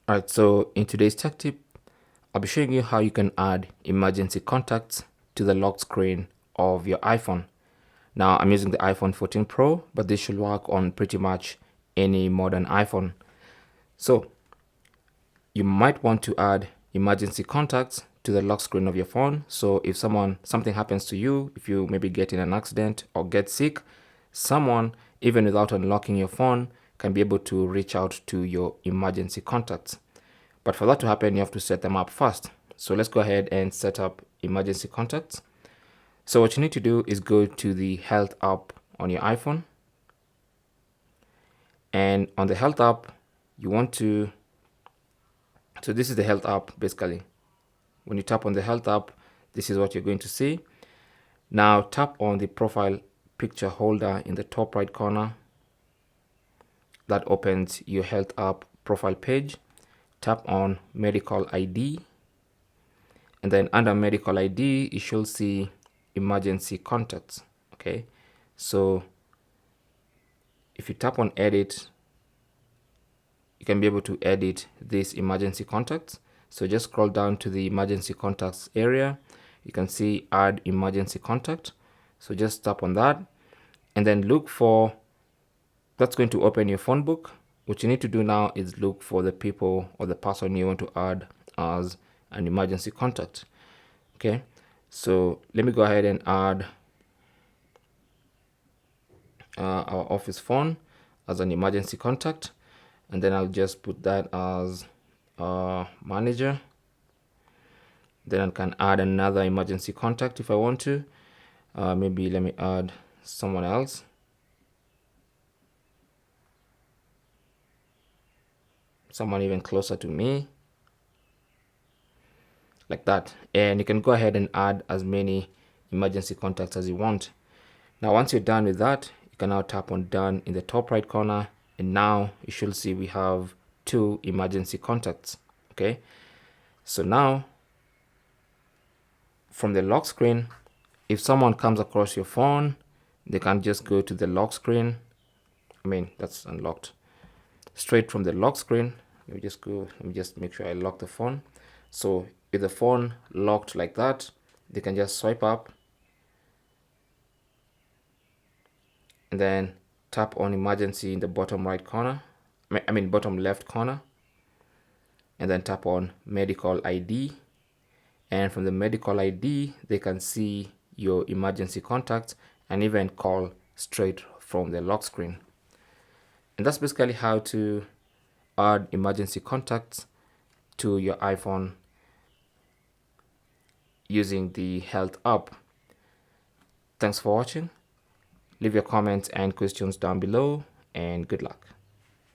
Alright, so in today's tech tip, I'll be showing you how you can add emergency contacts to the lock screen of your iPhone. Now, I'm using the iPhone 14 Pro, but this should work on pretty much any modern iPhone. So, you might want to add emergency contacts to the lock screen of your phone. So if something happens to you, if you maybe get in an accident or get sick, someone, even without unlocking your phone, can be able to reach out to your emergency contacts. But for that to happen, you have to set them up first. So let's go ahead and set up emergency contacts. So what you need to do is go to the Health app on your iPhone. And on the Health app, you want to, so this is the Health app basically. When you tap on the Health app, this is what you're going to see. Now tap on the profile picture holder in the top right corner. That opens your Health app profile page. Tap on Medical ID. And then under Medical ID, you should see emergency contacts. Okay, so if you tap on Edit, you can be able to edit these emergency contacts. So just scroll down to the emergency contacts area. You can see add emergency contact. So just tap on that and then look for, that's going to open your phone book. What you need to do now is look for the people or the person you want to add as an emergency contact. Okay, so let me go ahead and add our office phone as an emergency contact, and then I'll just put that as manager. Then I can add another emergency contact if I want to. Maybe let me add someone else. Someone even closer to me. Like that. And you can go ahead and add as many emergency contacts as you want. Now, once you're done with that, you can now tap on done in the top right corner. And now you should see we have 2 emergency contacts. Okay. So now from the lock screen, if someone comes across your phone, they can just go to the lock screen. That's unlocked. Straight from the lock screen, let me just make sure I lock the phone. So if the phone locked like that, they can just swipe up and then tap on emergency in the bottom right corner, bottom left corner, and then tap on medical ID. And from the medical ID, they can see your emergency contacts and even call straight from the lock screen. And that's basically how to add emergency contacts to your iPhone using the Health app. Thanks for watching. Leave your comments and questions down below, and good luck.